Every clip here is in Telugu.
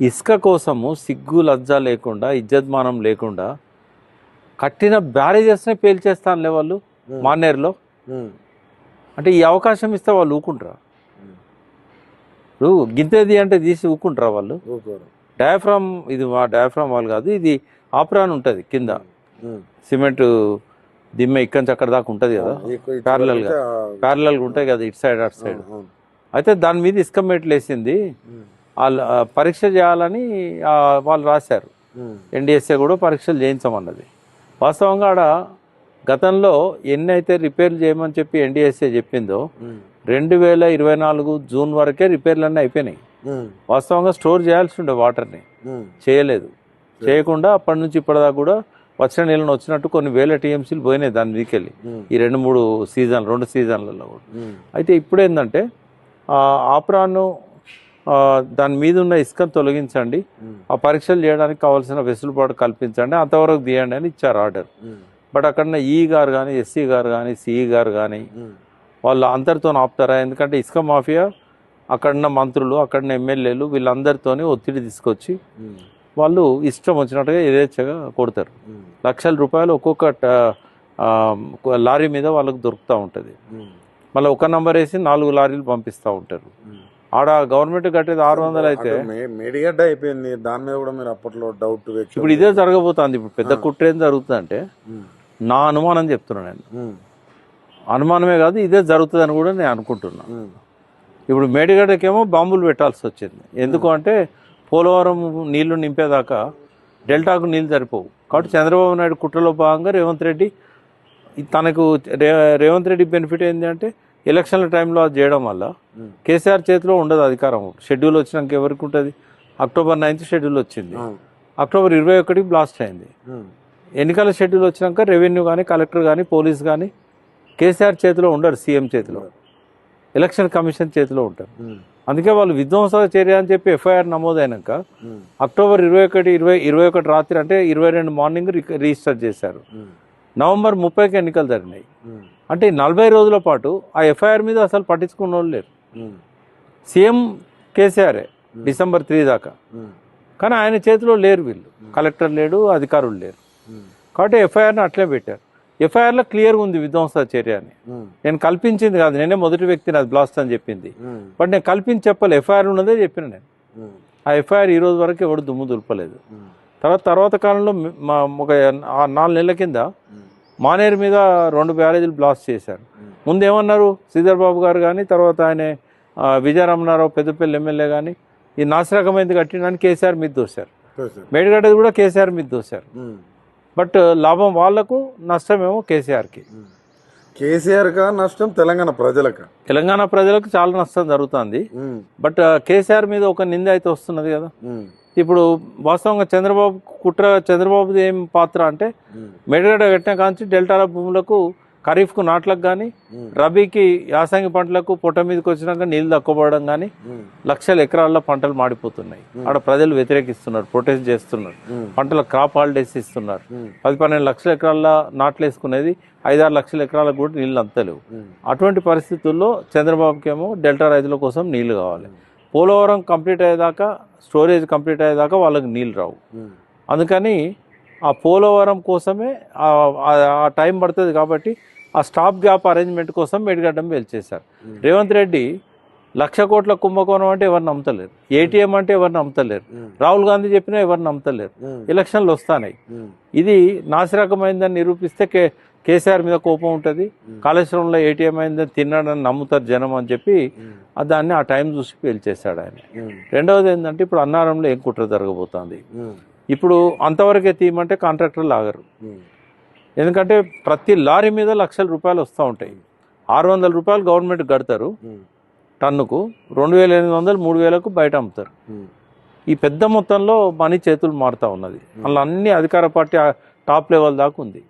ఇసుక కోసము సిగ్గు లజ్జ లేకుండా ఇజ్జత్మానం లేకుండా కట్టిన బ్యారేజెస్నే పేల్చేస్తానులే వాళ్ళు మానేరులో. అంటే ఈ అవకాశం ఇస్తే వాళ్ళు ఊకుంటారా? ఇప్పుడు గింతేది అంటే తీసి ఊకుంటారా వాళ్ళు? డయాఫ్రామ్, ఇది మా డయాఫ్రామ్ వాళ్ళు కాదు, ఇది ఆప్రాన్ ఉంటుంది కింద, సిమెంట్ దిమ్మె ఇక్కడి నుంచి అక్కడ దాకా ఉంటుంది కదా, ప్యారలల్గా ఉంటాయి కదా ఇటు సైడ్ అటు సైడ్. అయితే దాని మీద ఇసుక మెట్లు వేసింది, వాళ్ళు పరీక్ష చేయాలని వాళ్ళు రాశారు. ఎన్డిఎస్ఏ కూడా పరీక్షలు చేయించమన్నది. వాస్తవంగా ఆడ గతంలో ఎన్ని అయితే రిపేర్లు చేయమని చెప్పి ఎన్డిఎస్ఏ చెప్పిందో 2024 జూన్ వరకే రిపేర్లన్నీ అయిపోయినాయి. వాస్తవంగా స్టోర్ చేయాల్సి ఉండే వాటర్ని, చేయలేదు. చేయకుండా అప్పటి నుంచి ఇప్పటిదాకా కూడా వచ్చిన నీళ్ళని వచ్చినట్టు కొన్ని వేల టీఎంసీలు పోయినాయి దాని మీదకెళ్ళి ఈ 2 సీజన్లలో కూడా. అయితే ఇప్పుడు ఏంటంటే ఆప్రాను దాని మీద ఉన్న ఇసుకను తొలగించండి, ఆ పరీక్షలు చేయడానికి కావాల్సిన వెసులుబాటు కల్పించండి, అంతవరకు తీయండి అని ఇచ్చారు ఆర్డర్. బట్ అక్కడ ఈ గారు కానీ, ఎస్సీ గారు కానీ, సిఈ గారు కానీ వాళ్ళు అందరితో ఆపుతారా? ఎందుకంటే ఇసుక మాఫియా అక్కడున్న మంత్రులు, అక్కడున్న ఎమ్మెల్యేలు వీళ్ళందరితోని ఒత్తిడి తీసుకొచ్చి వాళ్ళు ఇష్టం వచ్చినట్టుగా యథేచ్ఛగా కొడతారు. లక్షల రూపాయలు ఒక్కొక్క లారీ మీద వాళ్ళకు దొరుకుతూ ఉంటుంది. మళ్ళీ ఒక నంబర్ వేసి 4 లారీలు పంపిస్తూ ఉంటారు. ఆడ గవర్నమెంట్ కట్టేది 600 అయితే మేడిగడ్డ అయిపోయింది. దాని మీద కూడా మీరు అప్పట్లో డౌట్. ఇప్పుడు ఇదే జరగబోతుంది. ఇప్పుడు పెద్ద కుట్ర ఏం జరుగుతుంది అంటే, నా అనుమానం చెప్తున్నాను నేను, అనుమానమే కాదు ఇదే జరుగుతుందని కూడా నేను అనుకుంటున్నా. ఇప్పుడు మేడిగడ్డకేమో బాంబులు పెట్టాల్సి వచ్చింది. ఎందుకు అంటే పోలవరం నీళ్లు నింపేదాకా డెల్టాకు నీళ్ళు సరిపోవు. కాబట్టి చంద్రబాబు నాయుడు కుట్రలో భాగంగా రేవంత్ రెడ్డి బెనిఫిట్ ఏంటి అంటే ఎలక్షన్ల టైంలో అది చేయడం వల్ల కేసీఆర్ చేతిలో ఉండదు అధికారం. షెడ్యూల్ వచ్చినాక ఎవరికి ఉంటుంది? అక్టోబర్ 9 షెడ్యూల్ వచ్చింది, అక్టోబర్ 21 బ్లాస్ట్ అయింది. ఎన్నికల షెడ్యూల్ వచ్చినాక రెవెన్యూ కానీ, కలెక్టర్ కానీ, పోలీస్ కానీ కేసీఆర్ చేతిలో ఉండరు, సీఎం చేతిలో, ఎలక్షన్ కమిషన్ చేతిలో ఉంటారు. అందుకే వాళ్ళు విధ్వంసక చర్య అని చెప్పి ఎఫ్ఐఆర్ నమోదైనాక అక్టోబర్ 21 రాత్రి అంటే 22 మార్నింగ్ రిజిస్టర్ చేశారు. నవంబర్ 30కి ఎన్నికలు జరిగినాయి. అంటే 40 రోజుల పాటు ఆ ఎఫ్ఐఆర్ మీద అసలు పట్టించుకున్న వాళ్ళు లేరు. సీఎం కేసీఆరే డిసెంబర్ 3 దాకా, కానీ ఆయన చేతిలో లేరు వీళ్ళు, కలెక్టర్ లేడు, అధికారులు లేరు. కాబట్టి ఎఫ్ఐఆర్ని అట్లే పెట్టారు. ఎఫ్ఐఆర్లో క్లియర్గా ఉంది విధ్వంసక చర్య అని. నేను కల్పించింది కాదు, నేనే మొదటి వ్యక్తిని అది బ్లాస్ట్ అని చెప్పింది. బట్ నేను కల్పించి చెప్పాలి, ఎఫ్ఐఆర్ ఉన్నదే చెప్పిన నేను. ఆ ఎఫ్ఐఆర్ ఈ రోజు వరకు ఎవడు దుమ్ము దులపలేదు. తర్వాత కాలంలో ఒక 4 నెలల కింద మానేరు మీద 2 బ్యారేజీలు బ్లాస్ట్ చేశారు. ముందు ఏమన్నారు శ్రీధర్ బాబు గారు కానీ, తర్వాత ఆయన విజయరమణారావు పెద్దపల్లి ఎమ్మెల్యే కానీ, ఈ నాసిరకమైంది కట్టినని కేసీఆర్ మీద దోశారు. మేడిగడ్డది కూడా కేసీఆర్ మీద దోశారు. బట్ లాభం వాళ్లకు, నష్టమేమో కేసీఆర్కి. కేసీఆర్ కా నష్టం తెలంగాణ ప్రజలకు చాలా నష్టం జరుగుతుంది. బట్ కేసీఆర్ మీద ఒక నింద అయితే వస్తున్నది కదా. ఇప్పుడు వాస్తవంగా చంద్రబాబుది ఏం పాత్ర అంటే, మేడిగడ్డ కట్టిన కాంచి డెల్టాల భూములకు, ఖరీఫ్కు నాట్లకు కానీ, రబీకి యాసంగి పంటలకు పొట్ట మీదకి వచ్చినాక నీళ్లు తక్కువబడడం కానీ, లక్షల ఎకరాల్లో పంటలు మాడిపోతున్నాయి. ఆడ ప్రజలు వ్యతిరేకిస్తున్నారు, ప్రొటెస్ట్ చేస్తున్నారు, పంటల క్రాప్ హాలిడేస్ ఇస్తున్నారు. 10-12 లక్షల ఎకరాల్లో నాట్లు వేసుకునేది 5-6 లక్షల ఎకరాలకు కూడా నీళ్ళు అంతలేవు. అటువంటి పరిస్థితుల్లో చంద్రబాబుకేమో డెల్టా రైతుల కోసం నీళ్లు కావాలి. పోలవరం కంప్లీట్ అయ్యేదాకా, స్టోరేజ్ కంప్లీట్ అయ్యేదాకా వాళ్ళకి నీళ్ళు రావు. అందుకని ఆ పోలవరం కోసమే ఆ టైం పడుతుంది. కాబట్టి ఆ స్టాప్ గ్యాప్ అరేంజ్మెంట్ కోసం మేడిగడ్డం పేల్చేశారు. రేవంత్ రెడ్డి 1,00,000 కోట్ల కుంభకోణం అంటే ఎవరిని నమ్మతలేరు, ఏటీఎం అంటే ఎవరిని నమ్మతలేరు, రాహుల్ గాంధీ చెప్పినా ఎవరిని నమ్మతలేరు. ఎలక్షన్లు వస్తాయి. ఇది నాసిరకమైందని నిరూపిస్తే కేసీఆర్ మీద కోపం ఉంటుంది, కాళేశ్వరంలో ఏటీఎం అయిందని తిన్నాడని నమ్ముతారు జనం అని చెప్పి దాన్ని ఆ టైం చూసి పేల్చేశాడు ఆయన. రెండవది ఏంటంటే, ఇప్పుడు అన్నారంలో ఏం కుట్ర జరగబోతోంది. ఇప్పుడు అంతవరకే తీయమంటే కాంట్రాక్టర్లు ఆగరు. ఎందుకంటే ప్రతి లారీ మీద లక్షల రూపాయలు వస్తూ ఉంటాయి. 600 రూపాయలు గవర్నమెంట్ కడతారు టన్నుకు, 2,800, 3,000కు బయట అమ్ముతారు. ఈ పెద్ద మొత్తంలో మనీ చేతులు మారుతూ ఉన్నది. అలా అన్ని అధికార పార్టీ టాప్ లెవెల్ దాకా ఉంది,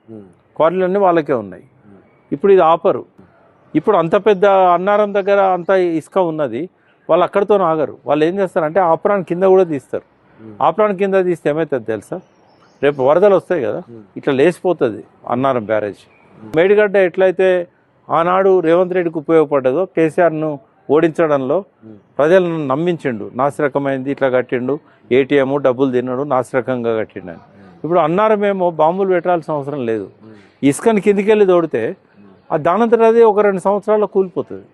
క్వారీలన్నీ వాళ్ళకే ఉన్నాయి. ఇప్పుడు ఇది ఆపరు. ఇప్పుడు అంత పెద్ద అన్నారం దగ్గర అంత ఇసుక ఉన్నది, వాళ్ళు అక్కడితో ఆగరు. వాళ్ళు ఏం చేస్తారంటే ఆపరాన్ కింద కూడా తీస్తారు. ఆపరాన్ కింద తీస్తే ఏమవుతుంది తెలుసా? రేపు వరదలు వస్తాయి కదా, ఇట్లా లేచిపోతుంది అన్నారం బ్యారేజ్. మేడిగడ్డ ఎట్లయితే ఆనాడు రేవంత్ రెడ్డికి ఉపయోగపడ్డదో, కేసీఆర్ను ఓడించడంలో ప్రజలను నమ్మించిండు. నాసిరకమైంది, ఇట్లా కట్టిండు, ఏటీఎం డబ్బులు తిన్నాడు, నాసిరకంగా కట్టిండు అని. ఇప్పుడు అన్నారమేమో బాంబులు పెట్టాల్సిన అవసరం లేదు. ఇసుకని కిందికి వెళ్ళి తోడితే ఆ దానంతట అది ఒక 2 సంవత్సరాల్లో కూలిపోతుంది.